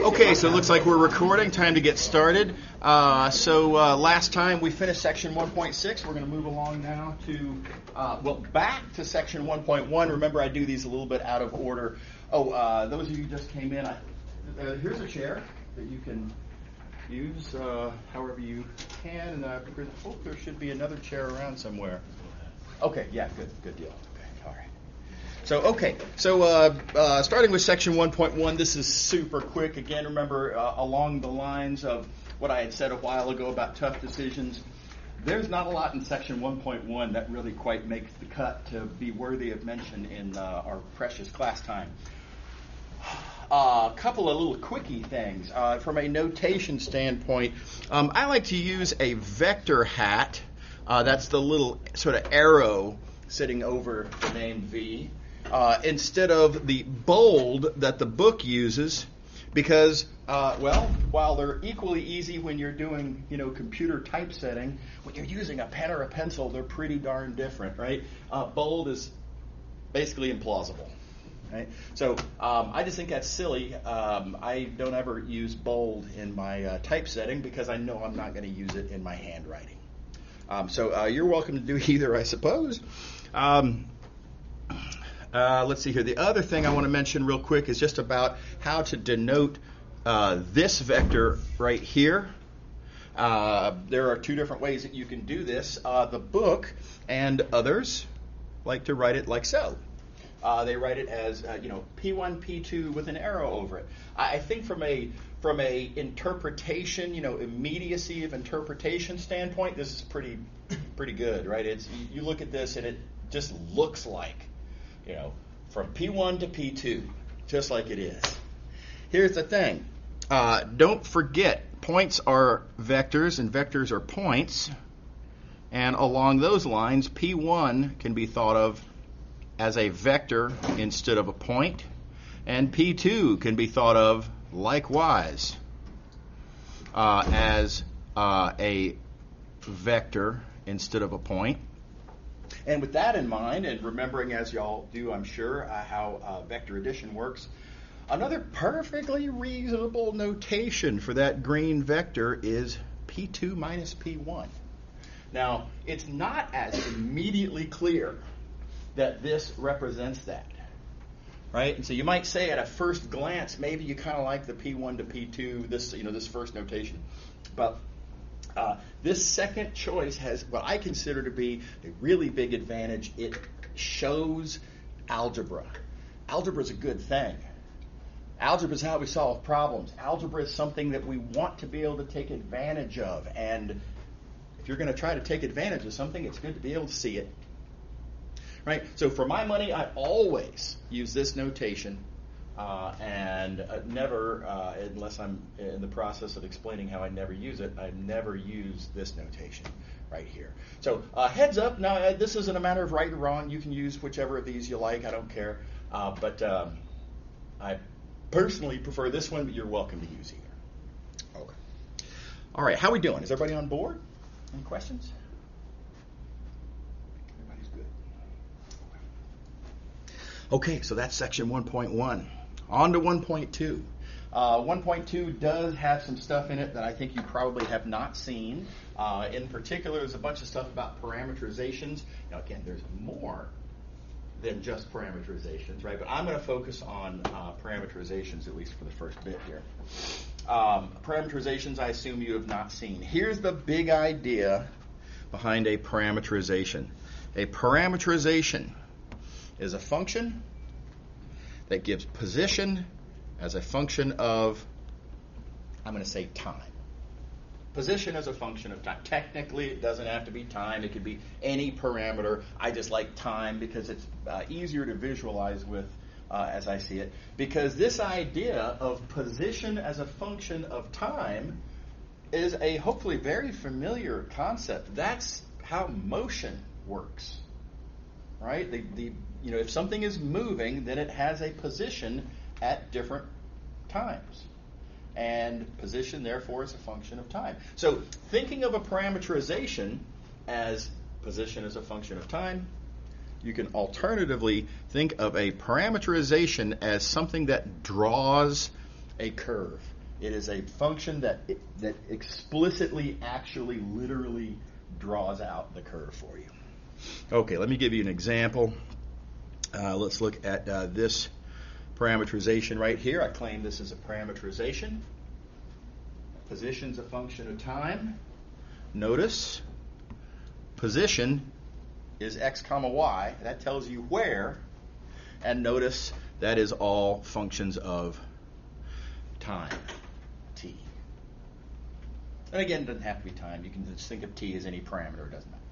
Okay, so it looks like we're recording. Time to get started. Last time we finished section 1.6. We're going to move along now to, back to section 1.1. Remember, I do these a little bit out of order. Those of you who just came in, here's a chair that you can use however you can. And I hope there should be another chair around somewhere. Okay, yeah, good deal. Okay, all right. Starting with section 1.1, this is super quick. Again, remember, along the lines of what I had said a while ago about tough decisions, there's not a lot in section 1.1 that really quite makes the cut to be worthy of mention in our precious class time. A couple of little quickie things. From a notation standpoint, I like to use a vector hat. That's the little sort of arrow sitting over the name V. Instead of the bold that the book uses, because, while they're equally easy when you're doing, computer typesetting, when you're using a pen or a pencil, they're pretty darn different, right? Bold is basically implausible, right? So I just think that's silly. I don't ever use bold in my typesetting because I know I'm not going to use it in my handwriting. You're welcome to do either, I suppose. Let's see here. The other thing I want to mention real quick is just about how to denote this vector right here. There are two different ways that you can do this. The book and others like to write it like so. They write it as P1, P2 with an arrow over it. I think from a interpretation, immediacy of interpretation standpoint, this is pretty good, right? You look at this and it just looks like, from P1 to P2, just like it is. Here's the thing. Don't forget, points are vectors and vectors are points. And along those lines, P1 can be thought of as a vector instead of a point. And P2 can be thought of likewise as a vector instead of a point. And with that in mind, and remembering as y'all do, I'm sure, how vector addition works, another perfectly reasonable notation for that green vector is P2 minus P1. Now, it's not as immediately clear that this represents that, right? And so you might say at a first glance, maybe you kind of like the P1 to P2, this first notation. But this second choice has what I consider to be a really big advantage. It shows algebra. Algebra is a good thing. Algebra is how we solve problems. Algebra is something that we want to be able to take advantage of. And if you're going to try to take advantage of something, it's good to be able to see it. Right? So for my money, I always use this notation. And never, unless I'm in the process of explaining how I never use it, I never use this notation right here. So heads up, now this isn't a matter of right or wrong. You can use whichever of these you like. I don't care. But I personally prefer this one, but you're welcome to use either. Okay. All right, how are we doing? Is everybody on board? Any questions? Everybody's good. Okay, so that's section 1.1. On to 1.2. 1.2 does have some stuff in it that I think you probably have not seen. In particular, there's a bunch of stuff about parameterizations. Now, again, there's more than just parameterizations, right? But I'm going to focus on parameterizations, at least for the first bit here. Parameterizations, I assume you have not seen. Here's the big idea behind a parameterization. A parameterization is a function that gives position as a function of, I'm going to say, time. Position as a function of time. Technically, it doesn't have to be time. It could be any parameter. I just like time because it's easier to visualize with as I see it. Because this idea of position as a function of time is a hopefully very familiar concept. That's how motion works. Right? If something is moving, then it has a position at different times. And position, therefore, is a function of time. So thinking of a parameterization as position as a function of time, you can alternatively think of a parameterization as something that draws a curve. It is a function that explicitly, actually, literally draws out the curve for you. Okay, let me give you an example. Let's look at this parameterization right here. I claim this is a parameterization. Position's a function of time. Notice, position is x comma y. That tells you where. And notice that is all functions of time, t. And again, it doesn't have to be time. You can just think of t as any parameter. It doesn't matter.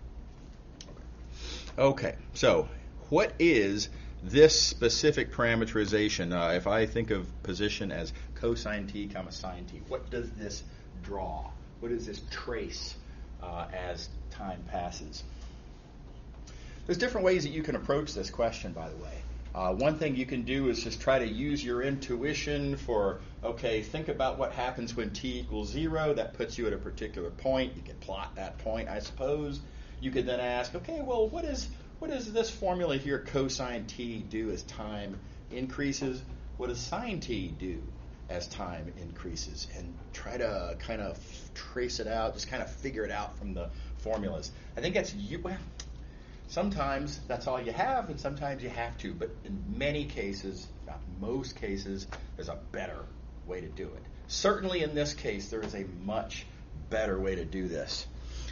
Okay, so what is this specific parameterization? If I think of position as cosine t comma sine t, what does this draw? What does this trace as time passes? There's different ways that you can approach this question, by the way. One thing you can do is just try to use your intuition for, okay, think about what happens when t equals 0. That puts you at a particular point. You can plot that point, I suppose. You could then ask, okay, well, what does this formula here, cosine t, do as time increases? What does sine t do as time increases? And try to kind of trace it out, just kind of figure it out from the formulas. I think that's sometimes that's all you have, and sometimes you have to. But in many cases, not most cases, there's a better way to do it. Certainly in this case, there is a much better way to do this.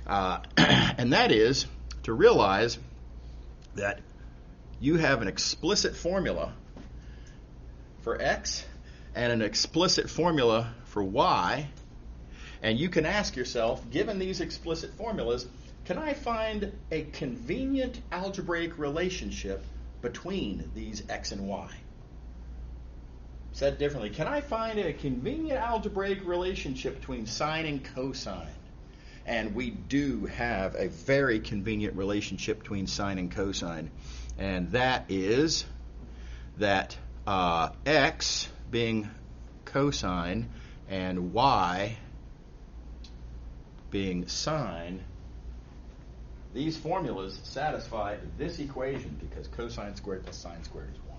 And that is to realize that you have an explicit formula for x and an explicit formula for y, and you can ask yourself, given these explicit formulas, can I find a convenient algebraic relationship between these x and y? Said differently, can I find a convenient algebraic relationship between sine and cosine? And we do have a very convenient relationship between sine and cosine. And that is that x being cosine and y being sine, these formulas satisfy this equation because cosine squared plus sine squared is 1.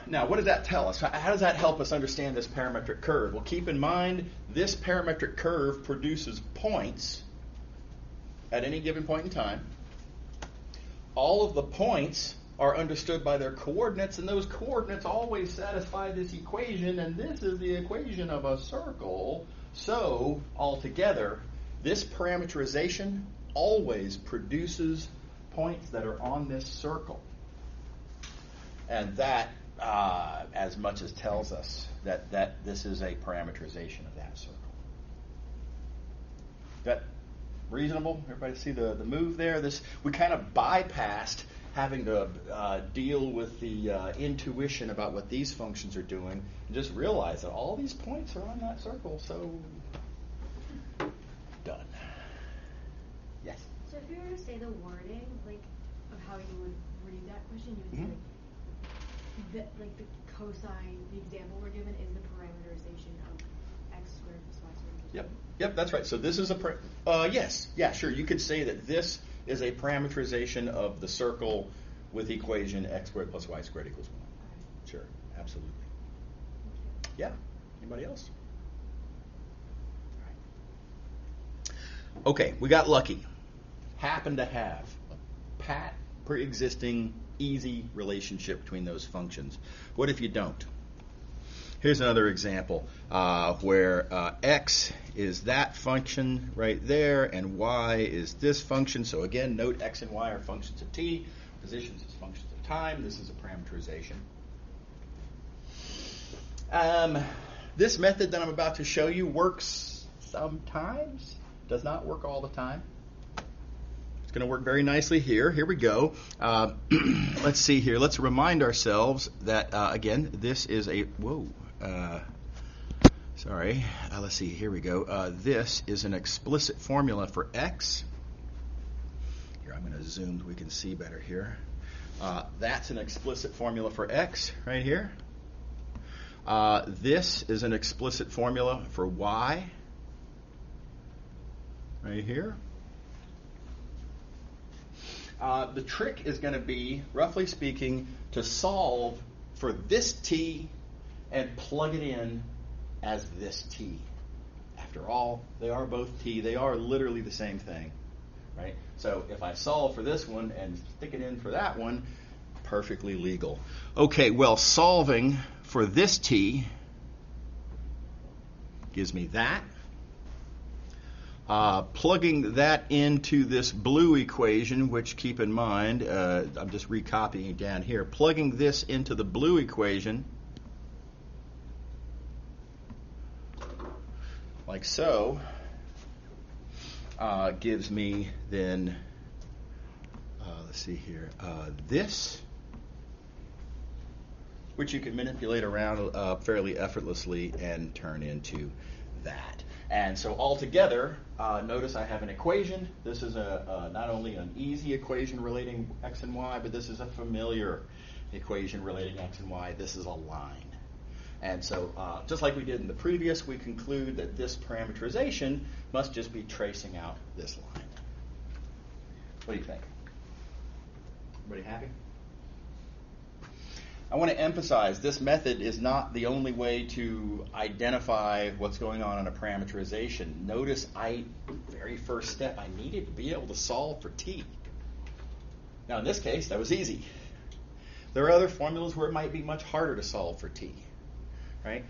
Now, what does that tell us? How does that help us understand this parametric curve? Well, keep in mind, this parametric curve produces points at any given point in time. All of the points are understood by their coordinates, and those coordinates always satisfy this equation, and this is the equation of a circle. So, altogether, this parameterization always produces points that are on this circle. And that as much as tells us that this is a parameterization of that circle. Is that reasonable? Everybody see the move there? We kind of bypassed having to deal with the intuition about what these functions are doing and just realize that all these points are on that circle, so done. Yes? So if you were to say the wording, like, of how you would read that question, you would say, like the cosine, the example we're given is the parameterization of x squared plus y squared. Yep, that's right. So this is yes, yeah, sure. You could say that this is a parameterization of the circle with equation x squared plus y squared equals 1. Okay. Sure, absolutely. Yeah. Anybody else? All right. Okay, we got lucky. Happen to have a pat pre-existing easy relationship between those functions. What if you don't? Here's another example where x is that function right there and y is this function. So again, note x and y are functions of t. Positions is functions of time. This is a parameterization. This method that I'm about to show you works sometimes. Does not work all the time. Going to work very nicely here. Here we go. Let's see here. Let's remind ourselves that, again, this is a... let's see. Here we go. This is an explicit formula for x. Here, I'm going to zoom so we can see better here. That's an explicit formula for x right here. This is an explicit formula for y right here. The trick is going to be, roughly speaking, to solve for this t and plug it in as this t. After all, they are both t. They are literally the same thing, right? So if I solve for this one and stick it in for that one, perfectly legal. Okay, well, solving for this t gives me that. Plugging that into this blue equation, which, keep in mind, I'm just recopying down here. Plugging this into the blue equation, like so, gives me then, let's see here, this, which you can manipulate around fairly effortlessly and turn into that. And so altogether, notice I have an equation. This is not only an easy equation relating x and y, but this is a familiar equation relating x and y. This is a line. And so just like we did in the previous, we conclude that this parameterization must just be tracing out this line. What do you think? Everybody happy? I want to emphasize this method is not the only way to identify what's going on in a parameterization. Notice very first step, I needed to be able to solve for t. Now in this case, that was easy. There are other formulas where it might be much harder to solve for t. Right?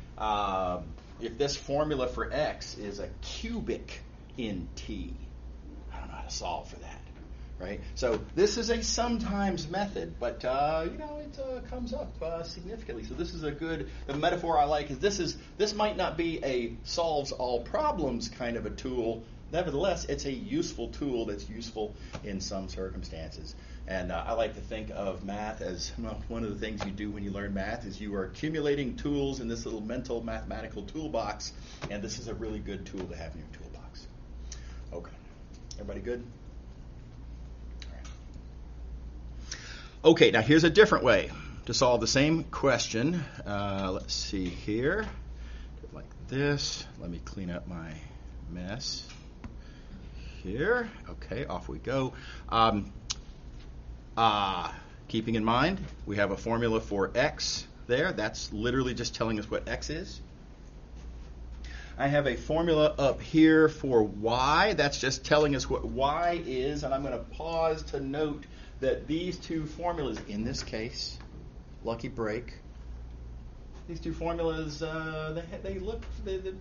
If this formula for x is a cubic in t, I don't know how to solve for that. Right? So this is a sometimes method, but it comes up significantly. So this is the metaphor I like is this might not be a solves all problems kind of a tool. Nevertheless, it's a useful tool that's useful in some circumstances. And I like to think of math as, well, one of the things you do when you learn math is you are accumulating tools in this little mental mathematical toolbox, and this is a really good tool to have in your toolbox. Okay. Everybody good? Okay, now here's a different way to solve the same question. Let's see here. Do it like this. Let me clean up my mess here. Okay, off we go. Keeping in mind, we have a formula for x there. That's literally just telling us what x is. I have a formula up here for y. That's just telling us what y is, and I'm going to pause to note that these two formulas, in this case, lucky break, these two formulas, they're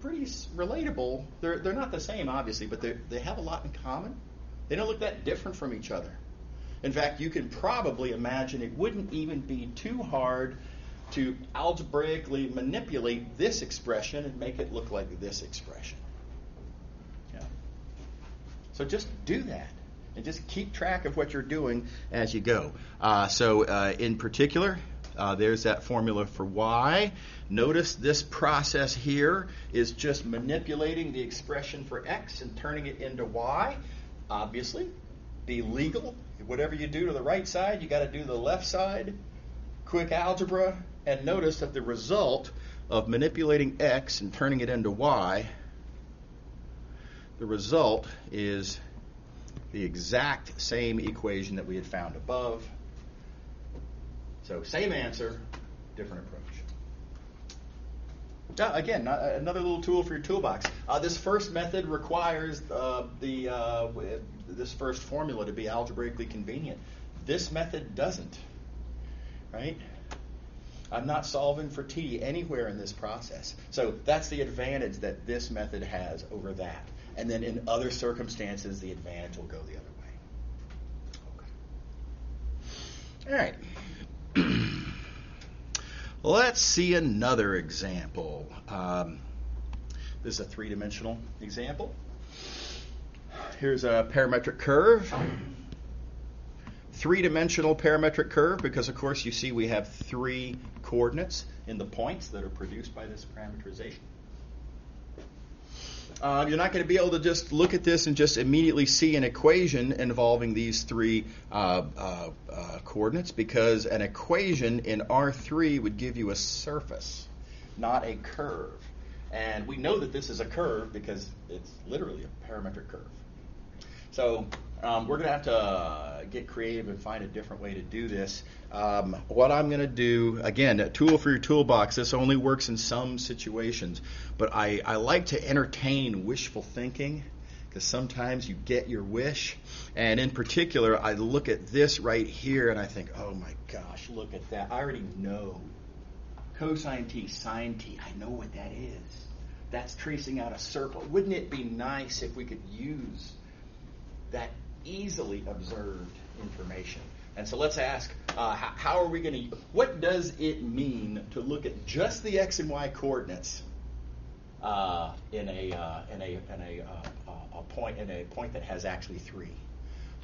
pretty relatable. They're not the same, obviously, but they have a lot in common. They don't look that different from each other. In fact, you can probably imagine it wouldn't even be too hard to algebraically manipulate this expression and make it look like this expression. Yeah. So just do that. And just keep track of what you're doing as you go. In particular, there's that formula for y. Notice this process here is just manipulating the expression for x and turning it into y. Obviously, be legal. Whatever you do to the right side, you got to do the left side. Quick algebra. And notice that the result of manipulating x and turning it into y, the result is the exact same equation that we had found above. So same answer, different approach. Again, another little tool for your toolbox. This first method requires this first formula to be algebraically convenient. This method doesn't, right? I'm not solving for t anywhere in this process. So that's the advantage that this method has over that. And then in other circumstances, the advantage will go the other way. Okay. All right. Let's see another example. This is a three-dimensional example. Here's a parametric curve. Three-dimensional parametric curve because, of course, you see we have three coordinates in the points that are produced by this parameterization. You're not going to be able to just look at this and just immediately see an equation involving these three coordinates because an equation in R3 would give you a surface, not a curve. And we know that this is a curve because it's literally a parametric curve. So we're going to have to get creative and find a different way to do this. What I'm going to do, again, a tool for your toolbox, this only works in some situations, but I like to entertain wishful thinking because sometimes you get your wish. And in particular, I look at this right here and I think, oh my gosh, look at that. I already know. Cosine t, sine t, I know what that is. That's tracing out a circle. Wouldn't it be nice if we could use that easily observed information? And so let's ask, how are we going to, what does it mean to look at just the x and y coordinates in a point that has actually 3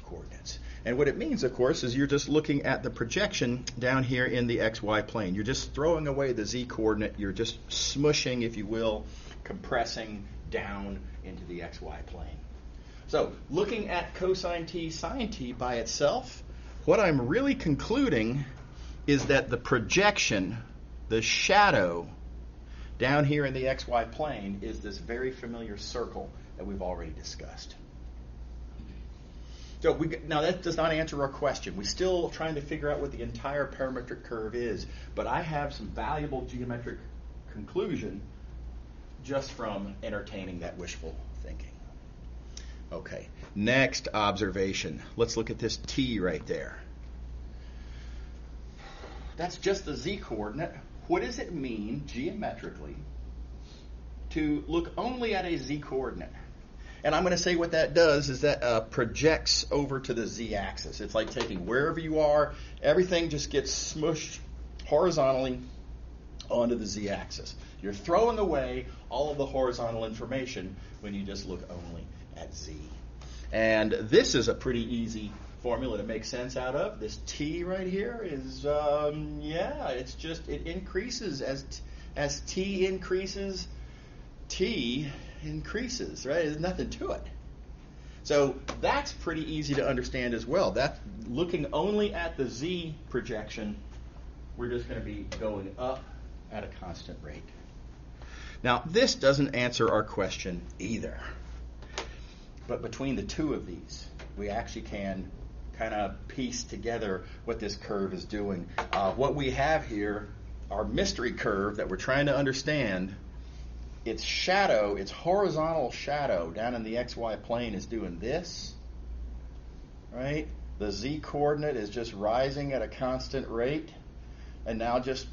coordinates? And what it means, of course, is you're just looking at the projection down here in the xy plane. You're just throwing away the z coordinate. You're just smushing, if you will, compressing down into the xy plane. So looking at cosine t, sine t by itself, what I'm really concluding is that the projection, the shadow down here in the xy plane is this very familiar circle that we've already discussed. So now that does not answer our question. We're still trying to figure out what the entire parametric curve is, but I have some valuable geometric conclusion just from entertaining that wishful thinking. Okay, next observation. Let's look at this t right there. That's just the z coordinate. What does it mean geometrically to look only at a z coordinate? And I'm going to say what that does is that projects over to the z-axis. It's like taking wherever you are, everything just gets smushed horizontally onto the z-axis. You're throwing away all of the horizontal information when you just look only at z. And this is a pretty easy formula to make sense out of. This t right here is, it's just, it increases as t increases, t increases, right? There's nothing to it. So that's pretty easy to understand as well. That looking only at the z projection, we're just going to be going up at a constant rate. Now, this doesn't answer our question either. But between the two of these, we actually can kind of piece together what this curve is doing. What we have here, our mystery curve that we're trying to understand, its shadow, its horizontal shadow down in the xy plane is doing this, right? The z coordinate is just rising at a constant rate. And now just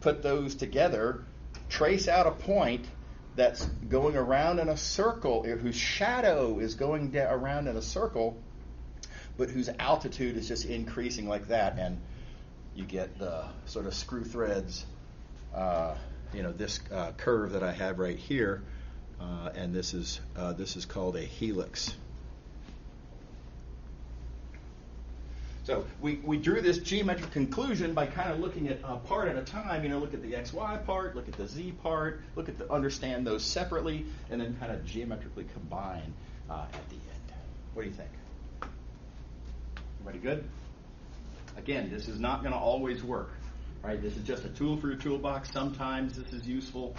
put those together, trace out a point that's going around in a circle, whose shadow is going around in a circle, but whose altitude is just increasing like that, and you get the sort of screw threads, this curve that I have right here, and this is called a helix. So we drew this geometric conclusion by kind of looking at a part at a time. Look at the xy part, look at the z part, understand those separately, and then kind of geometrically combine at the end. What do you think? Everybody good? Again, this is not going to always work, right? This is just a tool for your toolbox. Sometimes this is useful.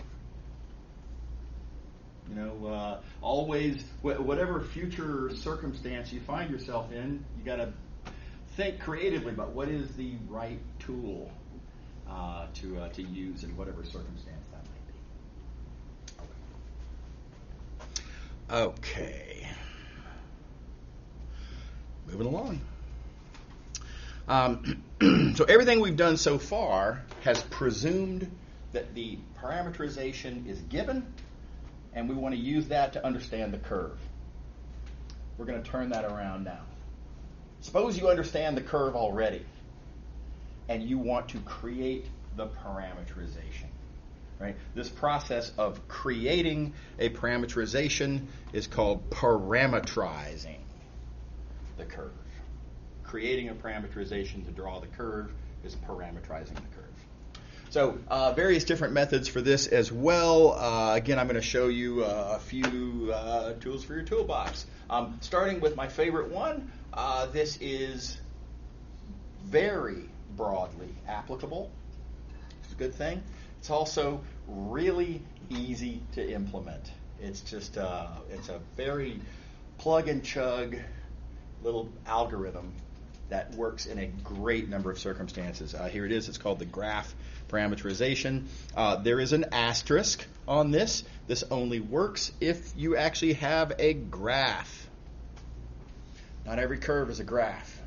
Always, whatever future circumstance you find yourself in, you got to think creatively about what is the right tool to use in whatever circumstance that might be. Okay. Moving along. So everything we've done so far has presumed that the parameterization is given, and we want to use that to understand the curve. We're going to turn that around now. Suppose you understand the curve already, and you want to create the parameterization, right? This process of creating a parameterization is called parametrizing the curve. Creating a parameterization to draw the curve is parametrizing the curve. So various different methods for this as well. Again, I'm going to show you a few tools for your toolbox. Starting with my favorite one, this is very broadly applicable. It's a good thing. It's also really easy to implement. It's just it's a very plug and chug little algorithm that works in a great number of circumstances. Here it is. It's called the graph parameterization. There is an asterisk on this. This only works if you actually have a graph. Not every curve is a graph.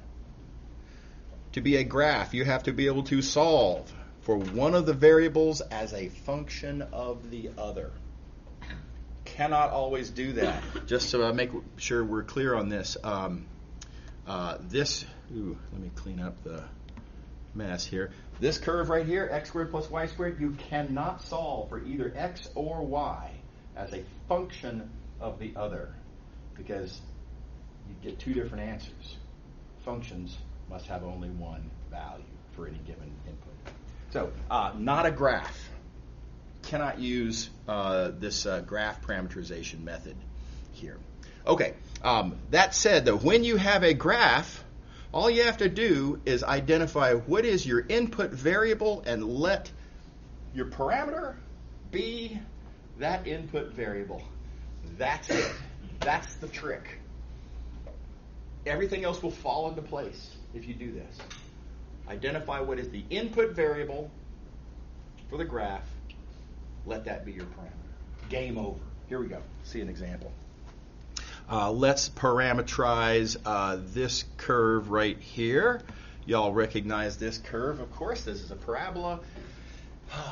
To be a graph, you have to be able to solve for one of the variables as a function of the other. Cannot always do that. Just to make sure we're clear on this. Let me clean up the mess here. This curve right here, x squared plus y squared, you cannot solve for either x or y as a function of the other because you get two different answers. Functions must have only one value for any given input. So, not a graph. Cannot use this graph parameterization method here. Okay, that said, though, when you have a graph, all you have to do is identify what is your input variable and let your parameter be that input variable. That's it. That's the trick. Everything else will fall into place if you do this. Identify what is the input variable for the graph. Let that be your parameter. Game over. Here we go. See an example. Let's parameterize this curve right here. Y'all recognize this curve, of course. This is a parabola,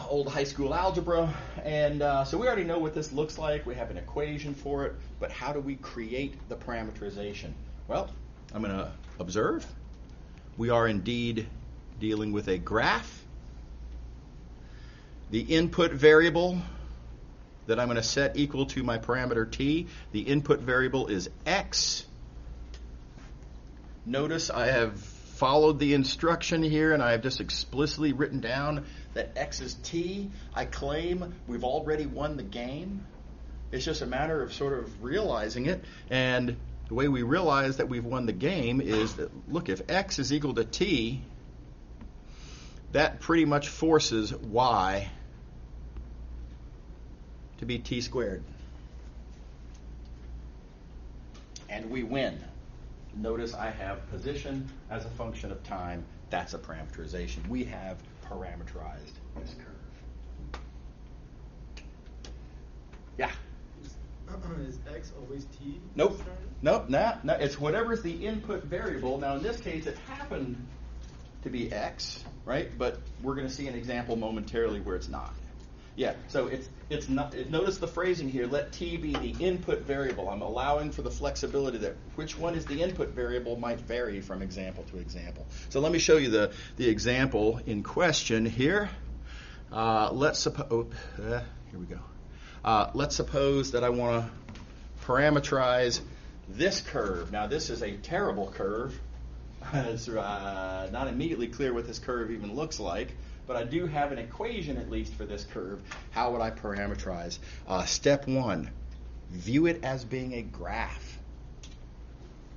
old high school algebra. And so we already know what this looks like. We have an equation for it. But how do we create the parameterization? Well, I'm going to observe. We are indeed dealing with a graph. The input variable that I'm going to set equal to my parameter t. The input variable is x. Notice I have followed the instruction here and I have just explicitly written down that x is t. I claim we've already won the game. It's just a matter of sort of realizing it. And the way we realize that we've won the game is that, look, if x is equal to t, that pretty much forces y to be t squared. And we win. Notice I have position as a function of time. That's a parameterization. We have parameterized this curve. Yeah? Is x always t? Nope. Nope. No. It's whatever's the input variable. Now, in this case, it happened to be x, right? But we're going to see an example momentarily where it's not. Yeah, so it's not. Notice the phrasing here. Let t be the input variable. I'm allowing for the flexibility that which one is the input variable might vary from example to example. So let me show you the example in question here. Let's suppose. Here we go. Let's suppose that I want to parameterize this curve. Now this is a terrible curve. It's not immediately clear what this curve even looks like. But I do have an equation, at least, for this curve. How would I parameterize? Step one, view it as being a graph.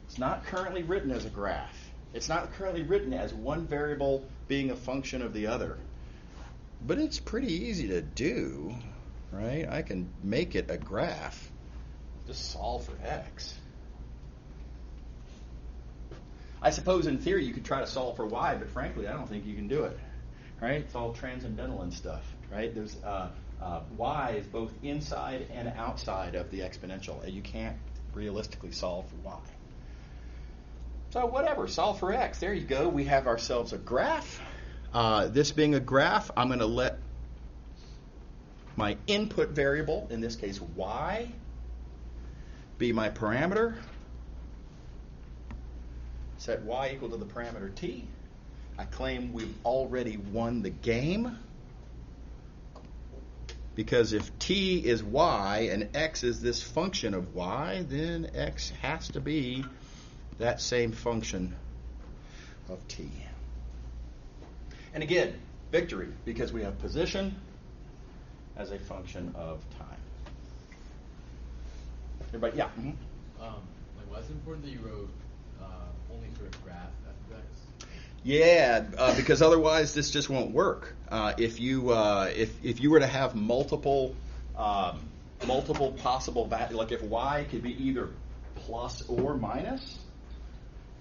It's not currently written as a graph. It's not currently written as one variable being a function of the other. But it's pretty easy to do, right? I can make it a graph. Just solve for x. I suppose, in theory, you could try to solve for y, but frankly, I don't think you can do it. Right? It's all transcendental and stuff, right? There's y is both inside and outside of the exponential, and you can't realistically solve for y. So whatever, solve for x. There you go. We have ourselves a graph. This being a graph, I'm going to let my input variable, in this case y, be my parameter. Set y equal to the parameter t. I claim we've already won the game because if t is y and x is this function of y, then x has to be that same function of t. And again, victory because we have position as a function of time. Everybody, yeah? Mm-hmm. Why is it important that you wrote only for a graph f of x? Yeah, because otherwise this just won't work. If you were to have multiple possible values, like if y could be either plus or minus,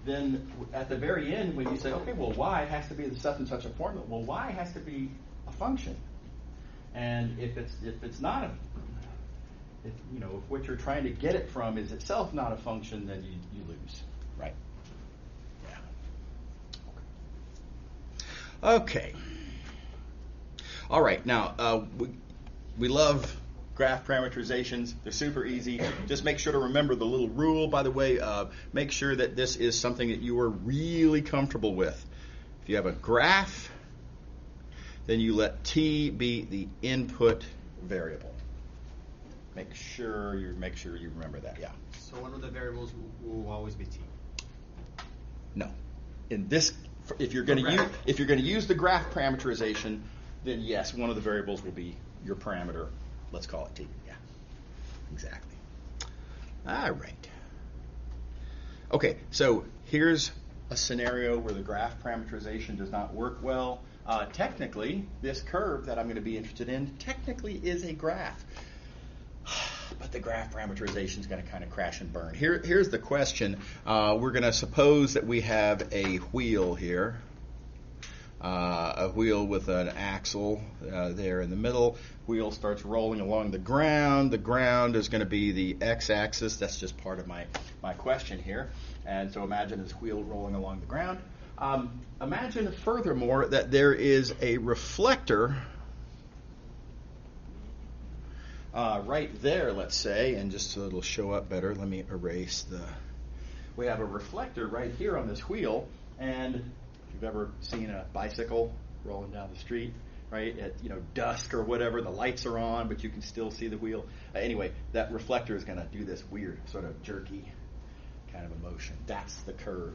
then at the very end, when you say, okay, well, y has to be such and such a formula, well, y has to be a function. And if it's not if what you're trying to get it from is itself not a function, then you lose, right? Yeah. Okay. All right. Now we love graph parameterizations. They're super easy. Just make sure to remember the little rule. By the way, make sure that this is something that you are really comfortable with. If you have a graph, then you let t be the input variable. Make sure you remember that. Yeah. So one of the variables will always be t. No. In this, if you're going to use the graph parameterization, then yes, one of the variables will be your parameter. Let's call it t. Yeah. Exactly. All right. Okay. So here's a scenario where the graph parameterization does not work well. Technically, this curve that I'm going to be interested in technically is a graph. But the graph parameterization is going to kind of crash and burn. Here's the question. We're going to suppose that we have a wheel here. A wheel with an axle there in the middle. Wheel starts rolling along the ground. The ground is going to be the x-axis. That's just part of my question here. And so imagine this wheel rolling along the ground. Imagine furthermore that there is a reflector right there, let's say, and just so it'll show up better, let me erase we have a reflector right here on this wheel, and if you've ever seen a bicycle rolling down the street, right, at dusk or whatever, the lights are on, but you can still see the wheel. Anyway, that reflector is going to do this weird sort of jerky kind of a motion. That's the curve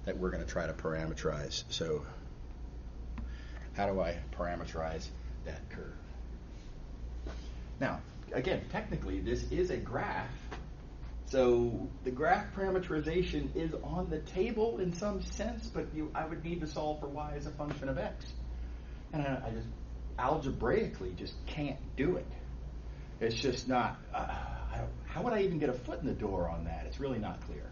that we're going to try to parameterize. So how do I parameterize that curve? Now, again, technically, this is a graph. So the graph parameterization is on the table in some sense, but I would need to solve for y as a function of x. And I just algebraically just can't do it. It's just not, how would I even get a foot in the door on that? It's really not clear.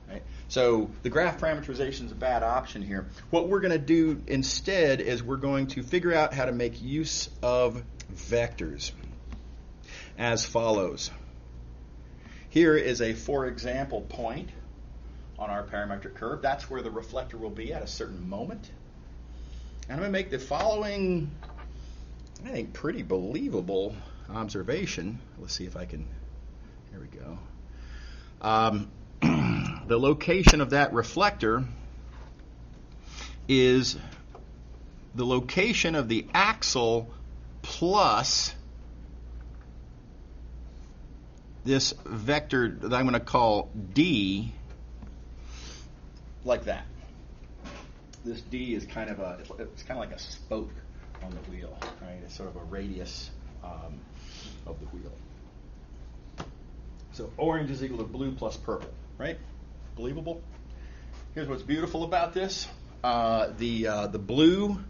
Right? So the graph parameterization is a bad option here. What we're going to do instead is we're going to figure out how to make use of vectors as follows. Here is a for example point on our parametric curve. That's where the reflector will be at a certain moment. And I'm going to make the following, I think, pretty believable observation. Let's see if I can, here we go. The location of that reflector is the location of the axle plus this vector that I'm going to call D, like that. This D is kind of like a spoke on the wheel, right? It's sort of a radius of the wheel. So orange is equal to blue plus purple, right? Believable? Here's what's beautiful about this. The blue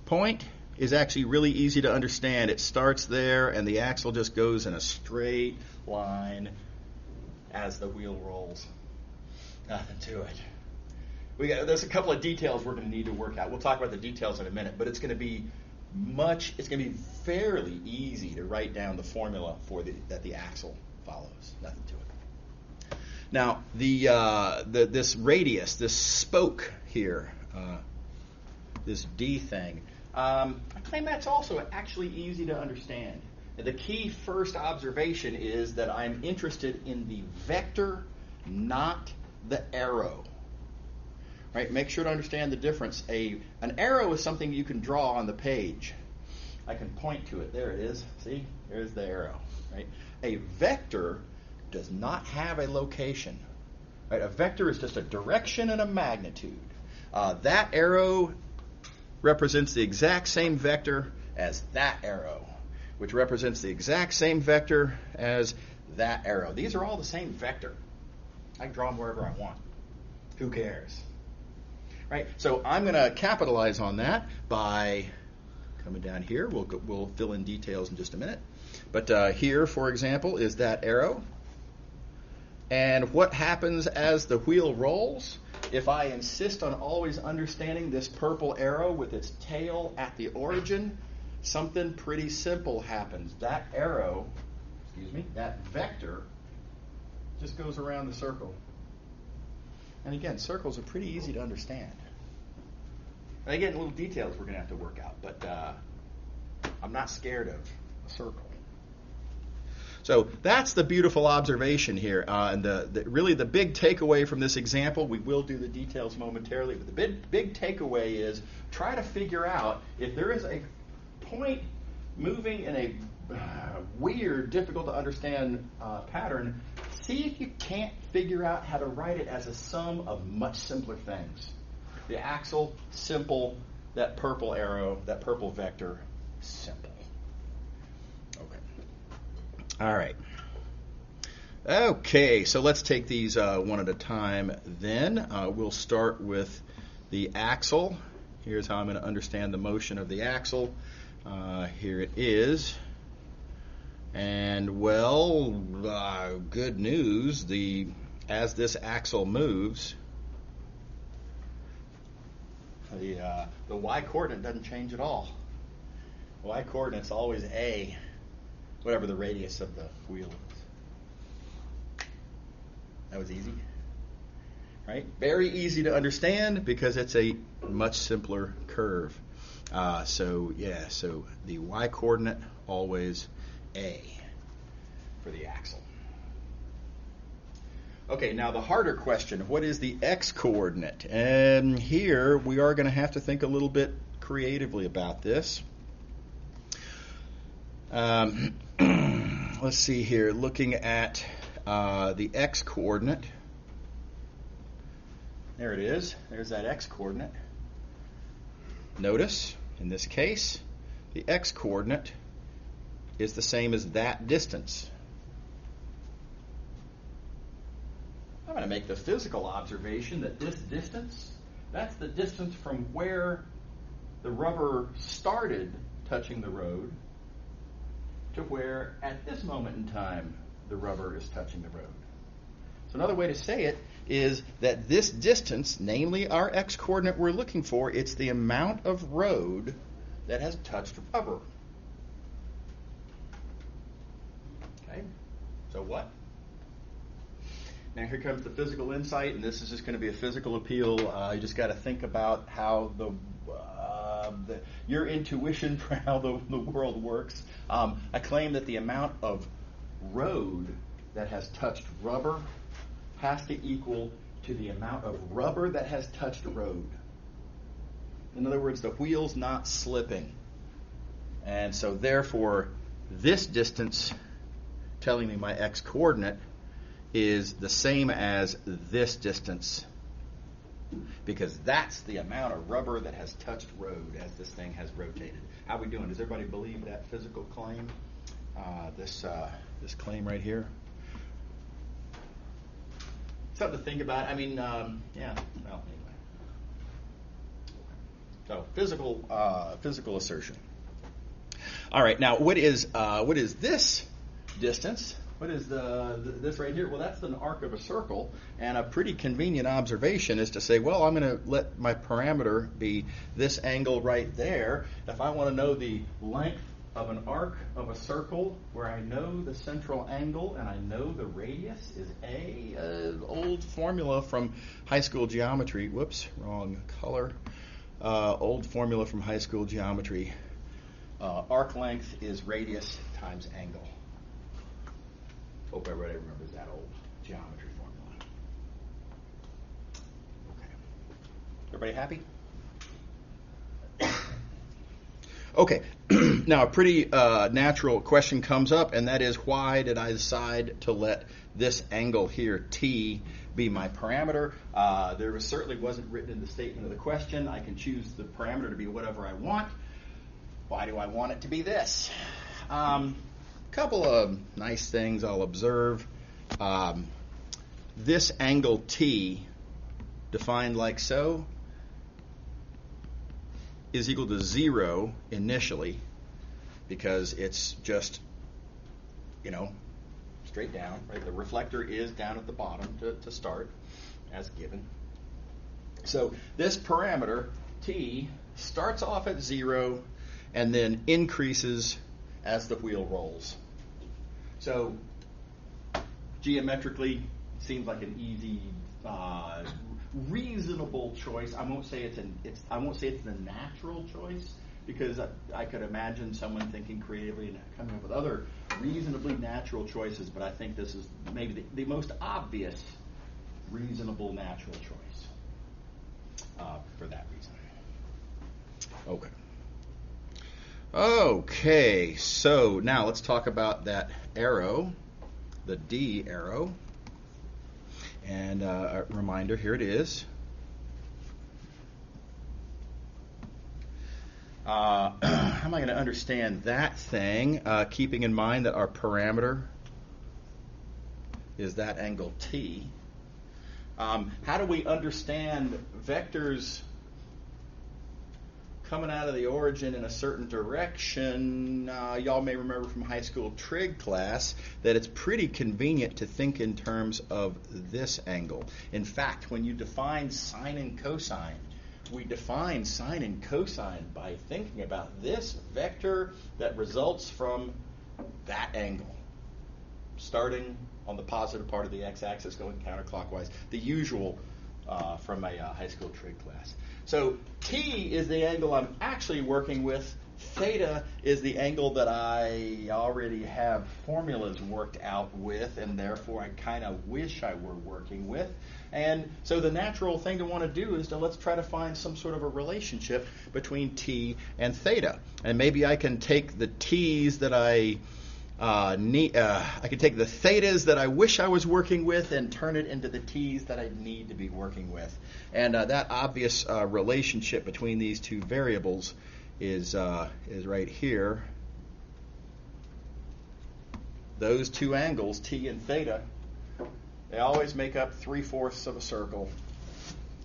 point is actually really easy to understand. It starts there, and the axle just goes in a straight line as the wheel rolls. Nothing to it. There's a couple of details we're going to need to work out. We'll talk about the details in a minute, but it's going to be fairly easy to write down the formula that the axle follows. Nothing to it. Now, this radius, this spoke here, this D thing, I claim that's also actually easy to understand. The key first observation is that I'm interested in the vector, not the arrow. Right? Make sure to understand the difference. An arrow is something you can draw on the page. I can point to it. There it is. See? There's the arrow. Right? A vector does not have a location. Right? A vector is just a direction and a magnitude. That arrow represents the exact same vector as that arrow, which represents the exact same vector as that arrow. These are all the same vector. I can draw them wherever I want. Who cares? Right? So I'm going to capitalize on that by coming down here. We'll fill in details in just a minute. But here, for example, is that arrow. And what happens as the wheel rolls? If I insist on always understanding this purple arrow with its tail at the origin, something pretty simple happens. That arrow, that vector, just goes around the circle. And again, circles are pretty easy to understand. And again, little details we're going to have to work out, but I'm not scared of a circle. So that's the beautiful observation here. And really the big takeaway from this example, we will do the details momentarily, but the big takeaway is try to figure out if there is a point moving in a weird, difficult to understand pattern, see if you can't figure out how to write it as a sum of much simpler things. The axle, simple. That purple arrow, that purple vector, simple. Okay. All right. Okay, so let's take these one at a time then. We'll start with the axle. Here's how I'm going to understand the motion of the axle. Here it is. And, well, good news. As this axle moves, the y-coordinate doesn't change at all. The y-coordinate's always a, whatever the radius of the wheel is. That was easy. Right? Very easy to understand because it's a much simpler curve. So the y-coordinate always a for the axle. Okay, now the harder question, what is the x-coordinate? And here we are going to have to think a little bit creatively about this. Let's see here, looking at the x-coordinate. There it is. There's that x-coordinate. Notice, in this case, the x-coordinate is the same as that distance. I'm going to make the physical observation that this distance, that's the distance from where the rubber started touching the road to where, at this moment in time, the rubber is touching the road. So another way to say it is that this distance, namely our x-coordinate we're looking for, it's the amount of road that has touched rubber. Okay, so what? Now here comes the physical insight, and this is just going to be a physical appeal. You just got to think about how your intuition for how the world works. I claim that the amount of road that has touched rubber has to equal to the amount of rubber that has touched road. In other words, the wheel's not slipping. And so therefore, this distance, telling me my x-coordinate, is the same as this distance, because that's the amount of rubber that has touched road as this thing has rotated. How are we doing? Does everybody believe that physical claim? This claim right here? Something to think about. I mean, well, anyway. So physical assertion. All right. Now, what is this distance? What is this right here? Well, that's an arc of a circle, and a pretty convenient observation is to say, well, I'm going to let my parameter be this angle right there. If I want to know the length of an arc of a circle where I know the central angle and I know the radius is a old formula from high school geometry. Whoops, wrong color. Old formula from high school geometry. Arc length is radius times angle. Hope everybody remembers that old geometry formula. Okay. Everybody happy? Okay. Now, a pretty natural question comes up, and that is, why did I decide to let this angle here, t, be my parameter? There certainly wasn't written in the statement of the question. I can choose the parameter to be whatever I want. Why do I want it to be this? Couple of nice things I'll observe. This angle t, defined like so, is equal to 0 initially, because it's just, straight down, right? The reflector is down at the bottom to start, as given. So this parameter, t, starts off at 0 and then increases as the wheel rolls. So geometrically, seems like an easy, reasonable choice. I won't say it's the natural choice, because I could imagine someone thinking creatively and coming up with other reasonably natural choices, but I think this is maybe the most obvious reasonable natural choice for that reason. Okay, so now let's talk about that arrow, the D arrow. And a reminder, here it is. How am I going to understand that thing, keeping in mind that our parameter is that angle t? How do we understand vectors coming out of the origin in a certain direction? Y'all may remember from high school trig class that it's pretty convenient to think in terms of this angle. In fact, when you define sine and cosine, we define sine and cosine by thinking about this vector that results from that angle, starting on the positive part of the x-axis, going counterclockwise, the usual from a high school trig class. So t is the angle I'm actually working with. Theta is the angle that I already have formulas worked out with, and therefore I kind of wish I were working with. And so the natural thing to want to do is let's try to find some sort of a relationship between t and theta. And maybe I can take the t's that I can take the thetas that I wish I was working with and turn it into the t's that I need to be working with. And that obvious relationship between these two variables is right here. Those two angles, t and theta, they always make up 3/4 of a circle.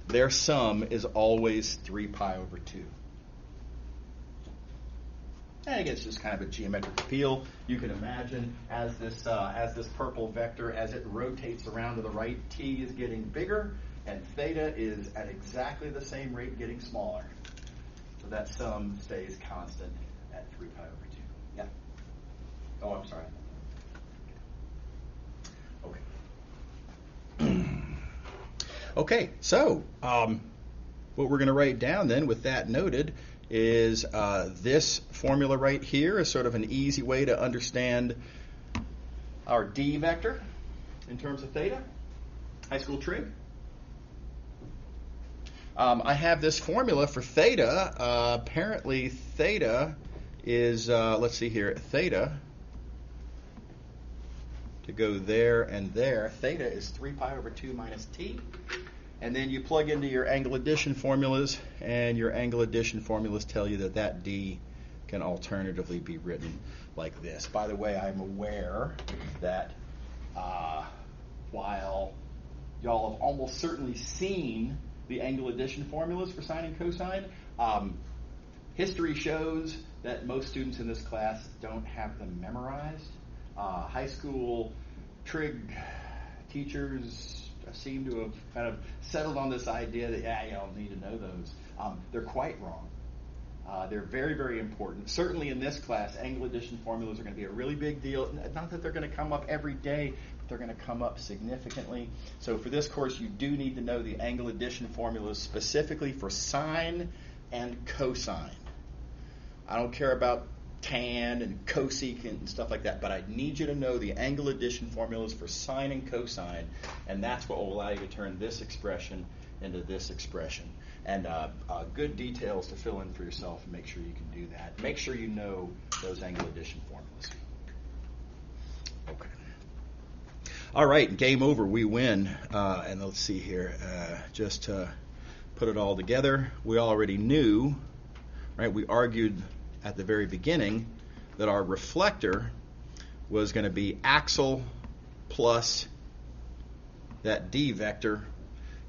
Their sum is always 3 pi over 2. And again, it's just kind of a geometric appeal. You can imagine as this purple vector, as it rotates around to the right, t is getting bigger, and theta is at exactly the same rate getting smaller. So that sum stays constant at 3 pi over 2. Yeah? Oh, I'm sorry. Okay. Okay, so what we're going to write down then with that noted is this formula right here is sort of an easy way to understand our D vector in terms of theta, high school trig. I have this formula for theta. Apparently theta is, let's see here, theta, to go there and there, theta is 3 pi over 2 minus t. And then you plug into your angle addition formulas, and your angle addition formulas tell you that that D can alternatively be written like this. By the way, I'm aware that while y'all have almost certainly seen the angle addition formulas for sine and cosine, history shows that most students in this class don't have them memorized. High school trig teachers seem to have kind of settled on this idea that, you don't need to know those. They're quite wrong. They're very, very important. Certainly in this class, angle addition formulas are going to be a really big deal. Not that they're going to come up every day, but they're going to come up significantly. So for this course, you do need to know the angle addition formulas specifically for sine and cosine. I don't care about tan and cosecant and stuff like that, but I need you to know the angle addition formulas for sine and cosine, and that's what will allow you to turn this expression into this expression. And good details to fill in for yourself, and make sure you can do that. Make sure you know those angle addition formulas. Okay. All right, game over. We win. And let's see here. Just to put it all together, we already knew, right? We argued at the very beginning that our reflector was going to be axial plus that D vector.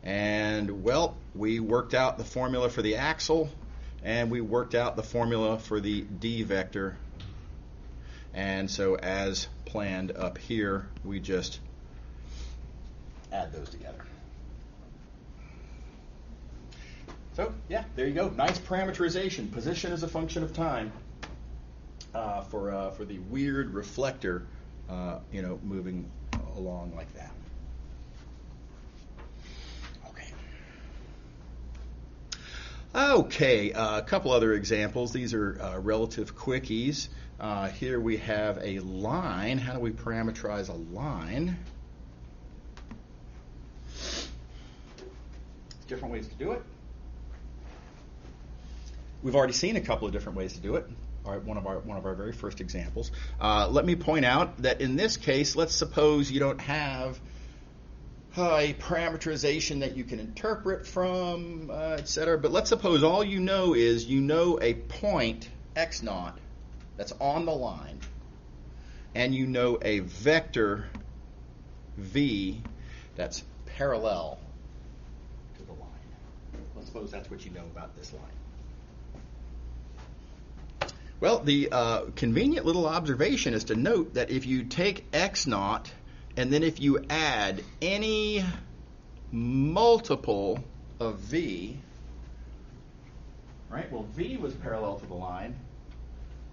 And, well, we worked out the formula for the axial, and we worked out the formula for the D vector. And so as planned up here, we just add those together. So, yeah, there you go. Nice parameterization. Position as a function of time for the weird reflector, moving along like that. Okay, a couple other examples. These are relative quickies. Here we have a line. How do we parameterize a line? Different ways to do it. We've already seen a couple of different ways to do it. All right, one of our very first examples. Let me point out that in this case, let's suppose you don't have a parameterization that you can interpret from, etc. But let's suppose all you know is a point x naught that's on the line, and you know a vector v that's parallel to the line. Let's suppose that's what you know about this line. Well, the convenient little observation is to note that if you take x naught and then if you add any multiple of v, right? Well, v was parallel to the line.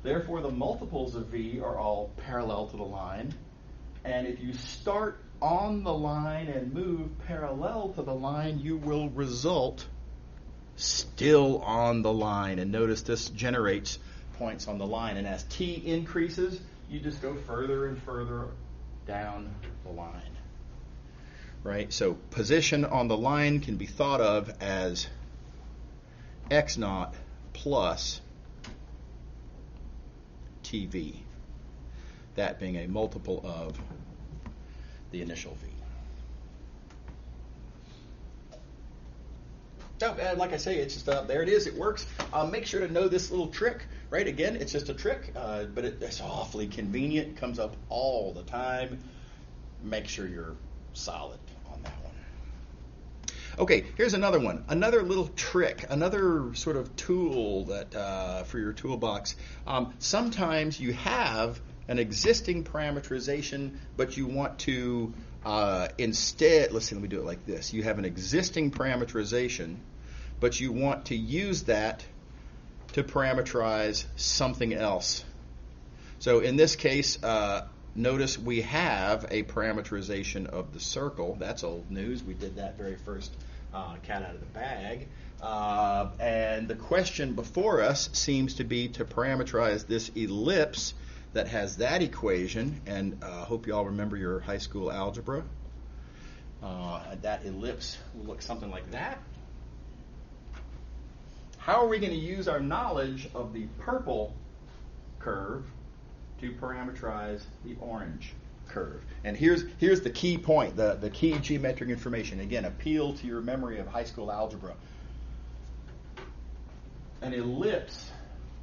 Therefore, the multiples of v are all parallel to the line. And if you start on the line and move parallel to the line, you will result still on the line. And notice this generates points on the line. And as t increases, you just go further and further down the line. Right? So position on the line can be thought of as x naught plus tv, that being a multiple of the initial v. So, like I say, it's just there it is. It works. Make sure to know this little trick. Right? Again, it's just a trick, but it's awfully convenient. Comes up all the time. Make sure you're solid on that one. Okay, here's another one. Another little trick. Another sort of tool that for your toolbox. Sometimes you have an existing parameterization, but you want to instead. Let me do it like this. You have an existing parameterization, but you want to use that to parameterize something else. So in this case, notice we have a parameterization of the circle. That's old news. We did that very first cat out of the bag. And the question before us seems to be to parameterize this ellipse that has that equation. And I hope you all remember your high school algebra. That ellipse will look something like that. How are we going to use our knowledge of the purple curve to parameterize the orange curve? And here's the key point, the key geometric information. Again, appeal to your memory of high school algebra. An ellipse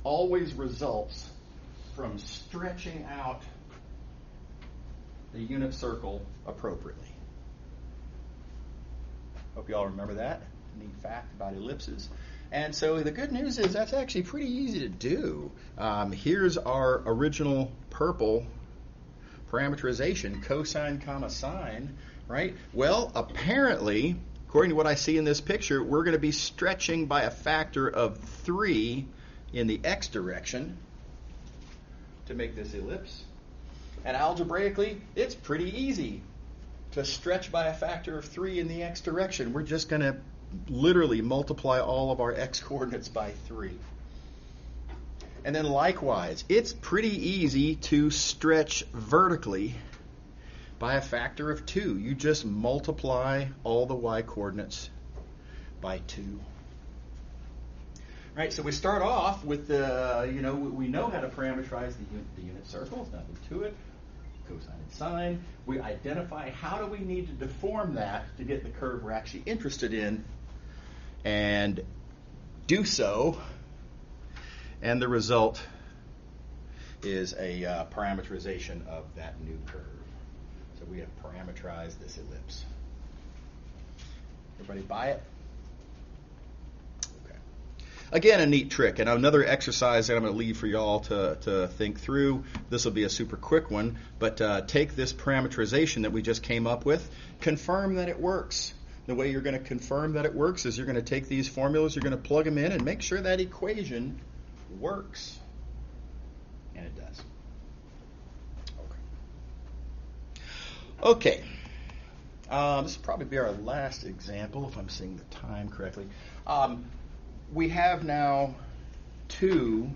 always results from stretching out the unit circle appropriately. Hope you all remember that. Neat fact about ellipses. And so the good news is that's actually pretty easy to do. Here's our original purple parameterization, cosine comma sine, right? Well, apparently, according to what I see in this picture, we're going to be stretching by a factor of 3 in the x direction to make this ellipse. And algebraically, it's pretty easy to stretch by a factor of 3 in the x direction. We're just going to literally multiply all of our x coordinates by 3. And then likewise, it's pretty easy to stretch vertically by a factor of 2. You just multiply all the y coordinates by 2. Right, so we start off with the, we know how to parameterize the unit circle. There's nothing to it. Cosine and sine. We identify how do we need to deform that to get the curve we're actually interested in, and do so, and the result is a parameterization of that new curve. So we have parameterized this ellipse. Everybody buy it? Okay. Again, a neat trick, and another exercise that I'm going to leave for y'all to think through. This will be a super quick one, but take this parameterization that we just came up with, confirm that it works. The way you're going to confirm that it works is you're going to take these formulas, you're going to plug them in, and make sure that equation works. And it does. Okay. This will probably be our last example, if I'm seeing the time correctly. We have now two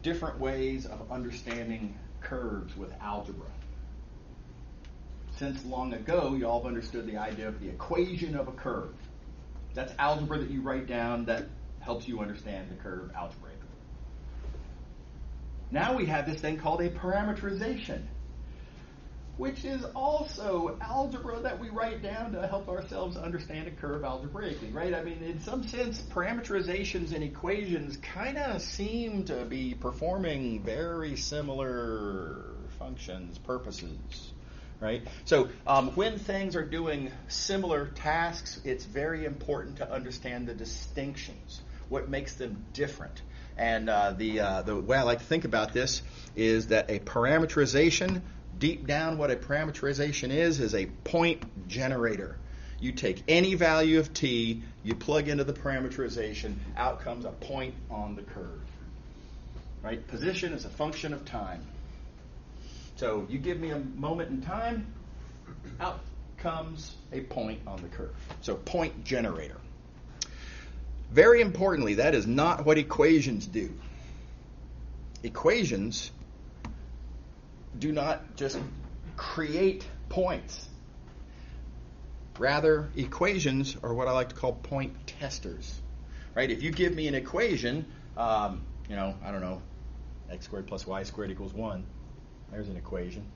different ways of understanding curves with algebra. Since long ago, you all have understood the idea of the equation of a curve. That's algebra that you write down that helps you understand the curve algebraically. Now we have this thing called a parameterization, which is also algebra that we write down to help ourselves understand a curve algebraically, right? I mean, in some sense, parameterizations and equations kind of seem to be performing very similar functions, purposes, right? So when things are doing similar tasks, it's very important to understand the distinctions, what makes them different. And the way I like to think about this is that a parameterization, deep down, what a parameterization is a point generator. You take any value of t, you plug into the parameterization, out comes a point on the curve. Right? Position is a function of time. So you give me a moment in time, out comes a point on the curve. So point generator. Very importantly, that is not what equations do. Equations do not just create points. Rather, equations are what I like to call point testers. Right? If you give me an equation, I don't know, x squared plus y squared equals 1. There's an equation.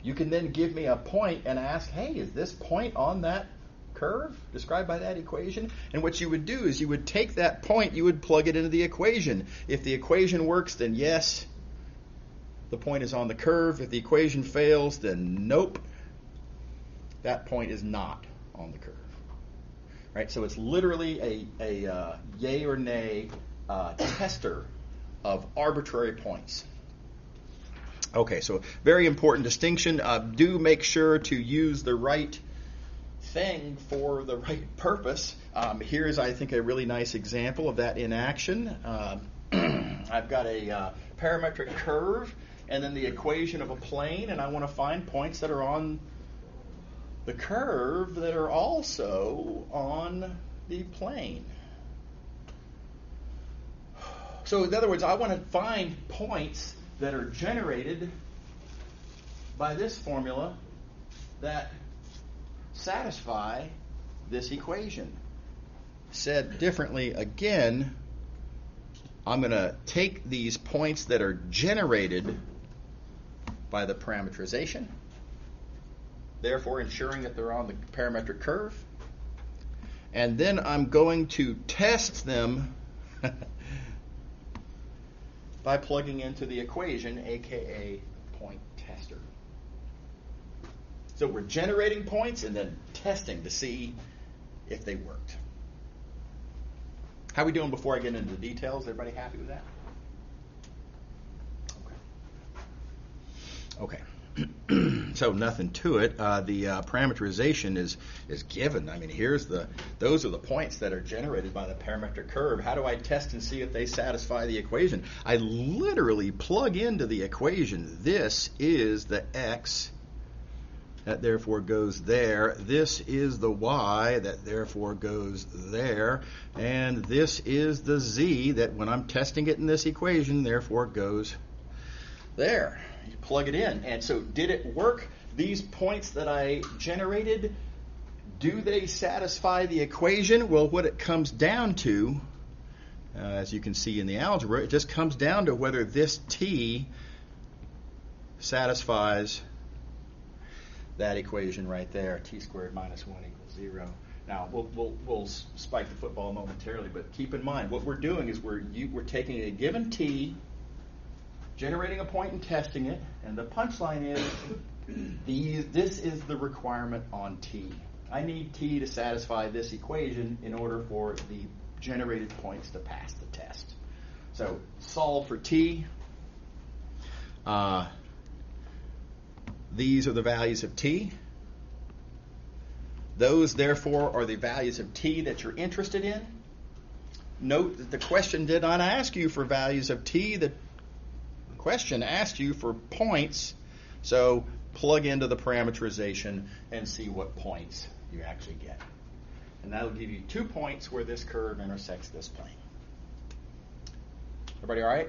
You can then give me a point and ask, hey, is this point on that curve described by that equation? And what you would do is you would take that point, you would plug it into the equation. If the equation works, then yes, the point is on the curve. If the equation fails, then nope, that point is not on the curve. Right? So it's literally a yay or nay tester of arbitrary points. Okay, so very important distinction. Do make sure to use the right thing for the right purpose. Here's, I think, a really nice example of that in action. I've got a parametric curve and then the equation of a plane, and I want to find points that are on the curve that are also on the plane. So in other words, I want to find points that are generated by this formula that satisfy this equation. Said differently again, I'm going to take these points that are generated by the parameterization, therefore ensuring that they're on the parametric curve, and then I'm going to test them by plugging into the equation, aka point tester. So we're generating points and then testing to see if they worked. How are we doing before I get into the details? Everybody happy with that? Okay. So nothing to it. The parameterization is given. I mean, those are the points that are generated by the parametric curve. How do I test and see if they satisfy the equation? I literally plug into the equation. This is the x that therefore goes there. This is the y that therefore goes there. And this is the z that when I'm testing it in this equation, therefore goes there. You plug it in. And so did it work? These points that I generated, do they satisfy the equation? Well, what it comes down to, as you can see in the algebra, it just comes down to whether this t satisfies that equation right there, t squared minus 1 equals 0. Now, we'll spike the football momentarily, but keep in mind, what we're doing is we're taking a given t, generating a point and testing it, and the punchline is this is the requirement on t. I need t to satisfy this equation in order for the generated points to pass the test. So solve for t. These are the values of t. Those, therefore, are the values of t that you're interested in. Note that the question did not ask you for values of t. The question asked you for points. So plug into the parameterization and see what points you actually get. And that'll give you 2 points where this curve intersects this plane. Everybody all right?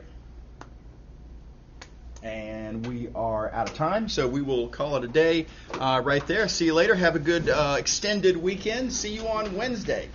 And we are out of time, so we will call it a day right there. See you later. Have a good extended weekend. See you on Wednesday.